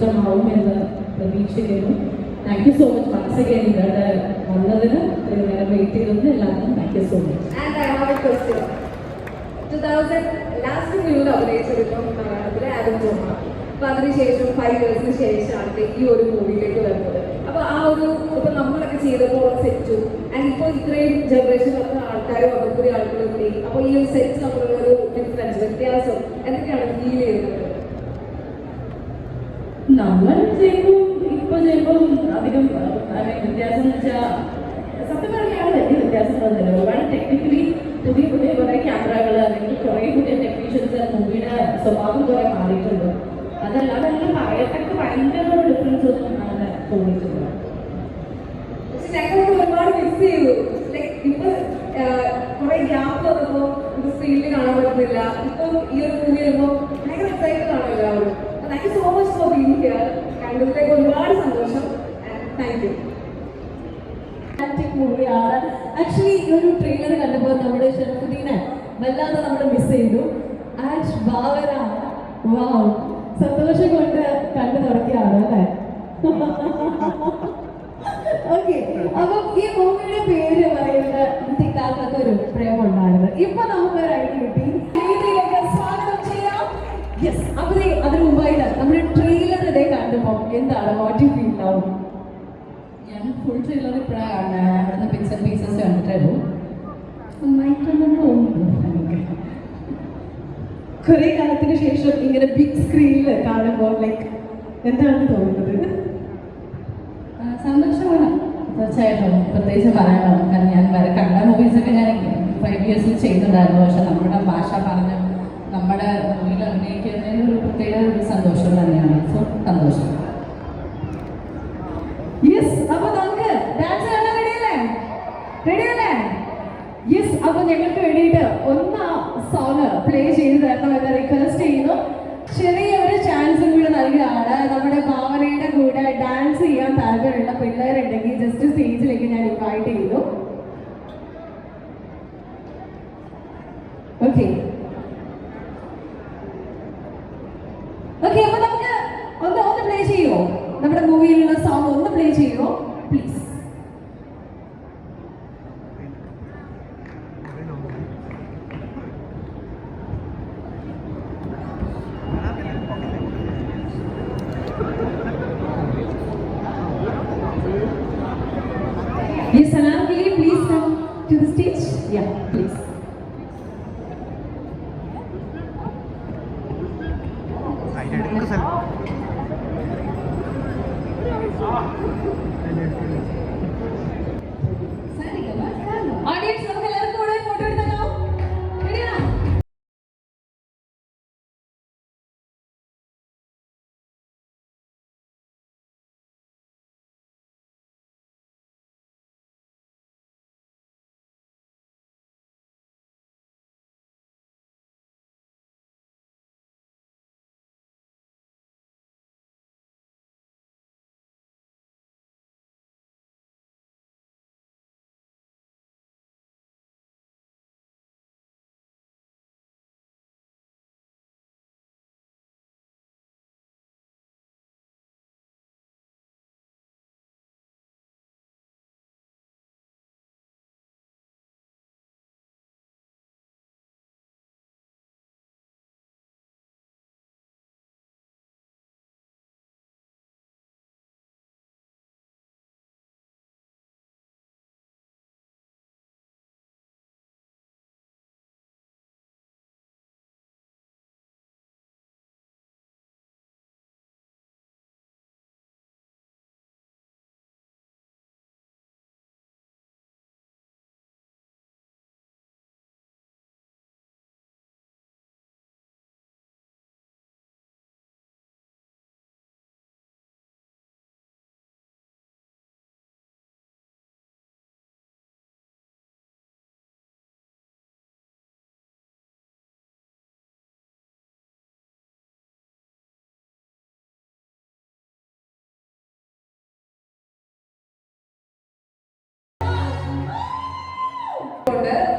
ഇഷ്ടമാവുമെന്ന് പ്രതീക്ഷിക്കുന്നു. Thank you so much once again ഇവിടെ വന്നതിന് നേരം വെയിറ്റ് ചെയ്തതിന് എല്ലാവർക്കും thank you so much. And I have a question. 2000 last ഫിലിമിൽ അഭിനയിച്ചിരുന്നു മലയാളത്തിലെ ആദം ജോമ. അപ്പൊ അതിനുശേഷം 5 ഇയേഴ്സിന് ശേഷമാണ് ഈ ഒരു മൂവിയിലേക്ക് വരുന്നത്. അപ്പൊ ആ ഒരു ഇപ്പൊ നമ്മളൊക്കെ ചെയ്തപ്പോൾ സെറ്റു ആൻഡ് ഇപ്പോൾ ഇത്രയും ജനറേഷൻ വന്ന ആൾക്കാരും അവർക്കൊരു ആൾക്കാരും കൂടി അപ്പൊ ഈ ഒരു സെറ്റ് തമ്മിലുള്ള ഒരു ഡിഫറൻസ് വ്യത്യാസം എന്തൊക്കെയാണ് ഫീൽ ചെയ്യുന്നത്? നമ്മൾ ചെയ്യുമ്പോൾ ഇപ്പൊ ചെയ്യുമ്പോൾ അധികം വ്യത്യാസം എന്ന് വെച്ചാൽ സത്യം പറയുകയാണ് വലിയ വ്യത്യാസം വന്നില്ല. ഒരുപാട് ടെക്നിക്കലി പുതിയ പുതിയ കുറെ ക്യാമറകൾ അല്ലെങ്കിൽ കുറെ പുതിയ ടെക്നീഷ്യൻസ് മൂവിയുടെ സ്വഭാവം കുറെ മാറിയിട്ടുണ്ട്. അതല്ലാതെ അങ്ങനെ പറയത്തക്ക ഭയങ്കര ഡിഫറൻസ് ഒന്നും അങ്ങനെ തോന്നിയിട്ടില്ല. ഞങ്ങൾക്ക് ഒരുപാട് മിസ് ചെയ്തു. ലൈക് ഇപ്പൊ കുറെ ഗ്യാപ്പ് വന്നപ്പോ സ്ക്രീനിൽ കാണാൻ പറ്റുന്നില്ല. ഇപ്പം ഈ ഒരു മൂവി വരുമ്പോൾ ഭയങ്കര എക്സൈറ്റഡ് ആണ് എല്ലാവരും. Thank you so much for being here. കണ്ടതിലേക്ക് ഒരുപാട് സന്തോഷം. Thank you. മൂവിയാണ്. ആക്ച്വലി ഈ ഒരു ട്രെയിലർ കണ്ടപ്പോൾ നമ്മുടെ ഷറഫുദ്ദീനെ വല്ലാതെ നമ്മൾ മിസ് ചെയ്തു. ആൻഡ് ഭാവന വാവ് സന്തോഷം കൊണ്ട് കണ്ടു തുടങ്ങിയാണ് അല്ലേ? ഓക്കെ, അപ്പം ഈ മൂവിയുടെ പേര് പറയുന്നത് ഇന്ത്യക്കാർക്ക് ഒരു പ്രേമുണ്ടായിരുന്നു. ഇപ്പൊ നമുക്കൊരു ഐഡിയ കിട്ടി. രീതിയിലേക്ക് സ്വാഗതം ചെയ്യാം. യെസ്, അപ്പൊ അതിന് മുമ്പായിട്ട് നമ്മുടെ ട്രെയിലർ ഇതേ കണ്ടപ്പോൾ എന്താണ് വാട്ട് യു ഫീൽ നൗ? ഞാൻ ഫുൾ ട്രെയിലർ ഇപ്പോഴാണ് അവിടുന്ന് പിക്സ് ആൻഡ് പീസസ് കണ്ടിട്ടുള്ളൂ. നന്നായിട്ടൊന്നും തോന്നുന്നു. കുറെ കാലത്തിന് ശേഷം ഇങ്ങനെ ബിഗ് സ്ക്രീനിൽ കാണുമ്പോൾ ലൈക്ക് എന്താണ് തോന്നുന്നത്? സന്തോഷമാണ് തീർച്ചയായിട്ടും. പ്രത്യേകിച്ച് പറയണം, കാരണം ഞാൻ വേറെ കണ്ട മൂവീസൊക്കെ ഞാൻ 5 ഇയേഴ്സിൽ ചെയ്യുന്നുണ്ടായിരുന്നു. പക്ഷെ നമ്മുടെ ഭാഷ പറഞ്ഞ് നമ്മുടെ മൂവിയിൽ അഭിനയിക്കുന്നതിന് ഒരു പ്രത്യേക ഒരു സന്തോഷം തന്നെയാണ്. സോ സന്തോഷം. യെസ്, അപ്പൊ നമുക്ക് ഡാൻസ് കാണാൻ റെഡിയല്ലേ? റെഡിയല്ലേ? യെസ്, അപ്പൊ ഞങ്ങൾക്ക് വേണ്ടിയിട്ട് ഒന്ന് സോങ് പ്ലേ ചെയ്ത് തരണമെന്ന് റിക്വസ്റ്റ് ചെയ്യുന്നു. ചെറിയൊരു ചാൻസും കൂടെ നൽകുകയാണ്. നമ്മുടെ ഭാവനയുടെ കൂടെ ഡാൻസ് ചെയ്യാൻ താല്പര്യമുള്ള പിള്ളേരുണ്ടെങ്കിൽ ജസ്റ്റ് സ്റ്റേജിലേക്ക് ഞാൻ ഇൻവൈറ്റ് ചെയ്തു. ഓക്കെ ഓക്കെ, അപ്പൊ നമുക്ക് ഒന്ന് പ്ലേ ചെയ്യുമോ? നമ്മുടെ മൂവിയിലുള്ള സോങ് ഒന്ന് പ്ലേ ചെയ്യുമോ please? Yes, Salam, will you please come to the stage? Yeah, please. Audience, നമുക്ക് എല്ലാവർക്കും കൂടെ ഫോട്ടോ എടുത്താലോ? റെഡിയാണോ?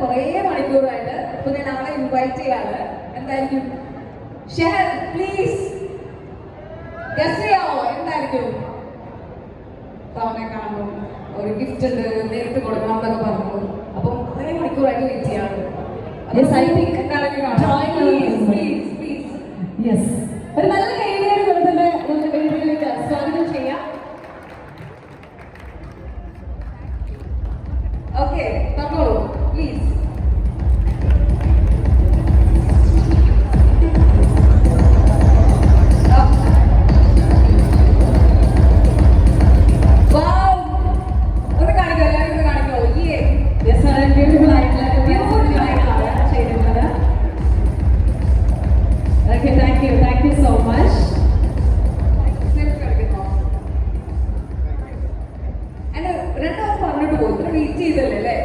കുറേ മണിക്കൂറായിട്ട് ഇപ്പൊ ഞാൻ അവളെ ഇൻവൈറ്റ് ചെയ്യാണ്. എന്തായിരിക്കും? ഷെഹർ പ്ലീസ്. ഗസ് ചെയ്യാമോ എന്തായിരിക്കും? തവണ കാണും, ഒരു ഗിഫ്റ്റ് ഉണ്ട്, നേരിട്ട് കൊടുക്കണം എന്നൊക്കെ പറഞ്ഞു. അപ്പം അത്രയും മണിക്കൂറായിട്ട് വെയിറ്റ് ചെയ്യാണ്. Yes, I think എന്തായാലും drawing പ്ലീസ്. Yes. ഒരു നല്ല കൈയ്യടി കൊടുത്തിട്ട് നമുക്ക് വേദിയിലേക്ക് സ്വാഗതം ചെയ്യാം. ഓക്കെ, പറഞ്ഞോളൂ പ്ലീസ്. ഒന്ന് കാണിക്കോ, എല്ലാവരും ഒന്ന് കാണിക്കോ. Yes, sir, beautiful ആയിട്ടുള്ള ആണ് ചെയ്തിട്ടുള്ളത്. Okay, thank you so much. രണ്ടാമത് പറഞ്ഞിട്ട് പോയി, ഇത്ര വെയിറ്റ് ചെയ്തല്ലേ അല്ലേ?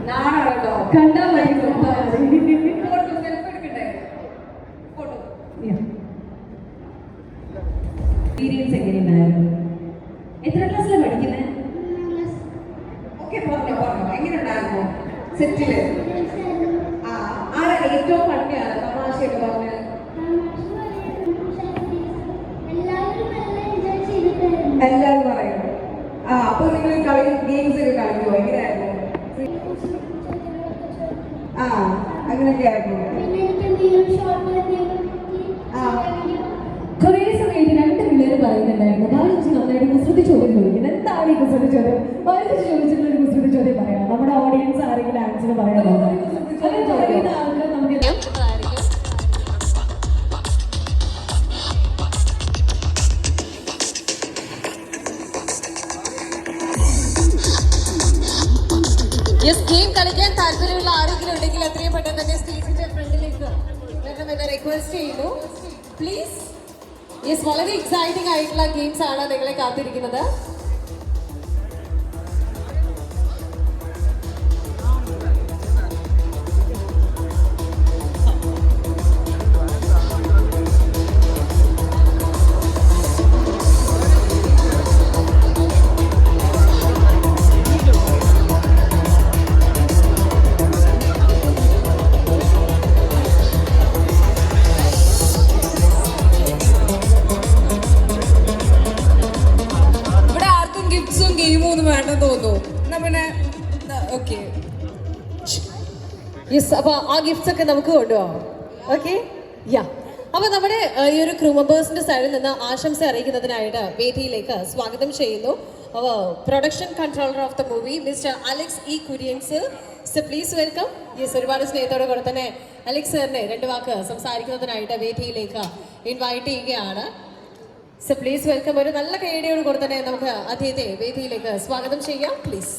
നാണാണല്ലോ. കണ്ടാ മതി, ഫോട്ടോ സെൽഫി എടുക്കണ്ടേ? ഫോട്ടോ എക്സ്പീരിയൻസ് എങ്ങനെയുണ്ടായിരുന്നു? എത്ര ക്ലാസ്സിലാണ് പഠിക്കുന്നത്? ഓക്കെ, പറഞ്ഞോ എങ്ങനെ ഉണ്ടായിരുന്നു സെറ്റില്? ആരാ ഏറ്റവും ഭംഗിയാണ് തമാശയൊക്കെ പറഞ്ഞ്? എല്ലാവരും പറയുന്നു. അപ്പൊ നിങ്ങൾ ഗെയിംസ് ഒക്കെ കളിക്കുമോ? എങ്ങനെയായിരുന്നു? അങ്ങനെയൊക്കെ ആയിരുന്നു. കുറേ സമയത്ത് രണ്ട് പിള്ളേർ പറയുന്നുണ്ടായിരുന്നു ബാലജി നന്നായിട്ട് കുസൃതി ചോദ്യം ചോദിക്കുന്നത്. എന്താണ് ഈ കുസൃതി ചോദ്യം? ബാലജി ചോദിച്ചിട്ടുള്ള ഒരു കുസൃതി ചോദ്യം പറയാം. നമ്മുടെ ഓഡിയൻസ് ആരെങ്കിലും ആൻസർ പറയാമോ? അങ്ങനെ പറയുന്ന ആൾക്ക് നമുക്ക് ഗെയിം കളിക്കാൻ താല്പര്യമുള്ള ആരെങ്കിലും ഉണ്ടെങ്കിൽ എത്രയും പെട്ടെന്ന് തന്നെ സ്റ്റേജിന്റെ ഫ്രണ്ടിലേക്ക് വരണമെന്ന് റിക്വസ്റ്റ് ചെയ്യുന്നു പ്ലീസ്. യെസ്, വളരെ എക്സൈറ്റിംഗ് ആയിട്ടുള്ള ഗെയിംസ് ആണ് നിങ്ങളെ കാത്തിരിക്കുന്നത്. Okay, yes. അപ്പോൾ ആ ഗിഫ്റ്റ്സ് ഒക്കെ നമുക്ക് കൊണ്ടുപോകാം. ഓക്കെ, യാ. അപ്പോൾ നമ്മുടെ ഈ ഒരു ക്രൂ മെമ്പേഴ്സിന്റെ സൈഡിൽ നിന്ന് ആശംസ അറിയിക്കുന്നതിനായിട്ട് വേദിയിലേക്ക് സ്വാഗതം ചെയ്യുന്നു production controller of the movie mister Alex E Kurians. So please welcome. Yes, ഒരുപാട് സ്നേഹത്തോടെ കൂടെ തന്നെ അലക്സ് സാറിനെ രണ്ട് വാക്ക് സംസാരിക്കുന്നതിനായിട്ട് വേദിയിലേക്ക് ഇൻവൈറ്റ് ചെയ്യുകയാണ്. So please welcome. ഒരു നല്ല കൈയടിയോട് കൂടെ തന്നെ നമുക്ക് അദ്ദേഹത്തെ വേദിയിലേക്ക് സ്വാഗതം ചെയ്യാം പ്ലീസ്.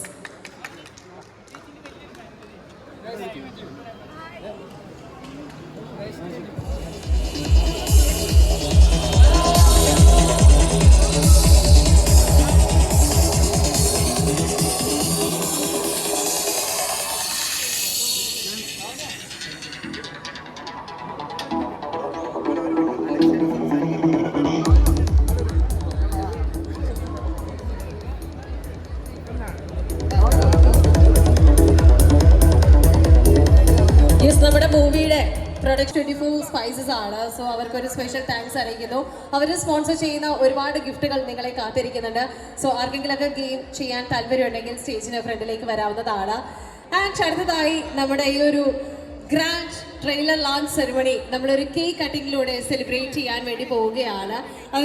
നമ്മുടെ മൂവിയുടെ പ്രൊഡക്റ്റ് 24 സ്പൈസസ് ആണ്. സോ അവർക്കൊരു സ്പെഷ്യൽ താങ്ക്സ് അറിയിക്കുന്നു. അവർ സ്പോൺസർ ചെയ്യുന്ന ഒരുപാട് ഗിഫ്റ്റുകൾ നിങ്ങളെ കാത്തിരിക്കുന്നുണ്ട്. സോ ആർക്കെങ്കിലൊക്കെ ഗെയിം ചെയ്യാൻ താല്പര്യമുണ്ടെങ്കിൽ സ്റ്റേജിന് ഫ്രണ്ടിലേക്ക് വരാവുന്നതാണ്. ആൻഡ് അടുത്തതായി നമ്മുടെ ഈ ഒരു ഗ്രാൻഡ് ട്രെയിലർ ലോഞ്ച് സെറിമണി നമ്മളൊരു കേക്ക് കട്ടിങ്ങിലൂടെ സെലിബ്രേറ്റ് ചെയ്യാൻ വേണ്ടി പോവുകയാണ്.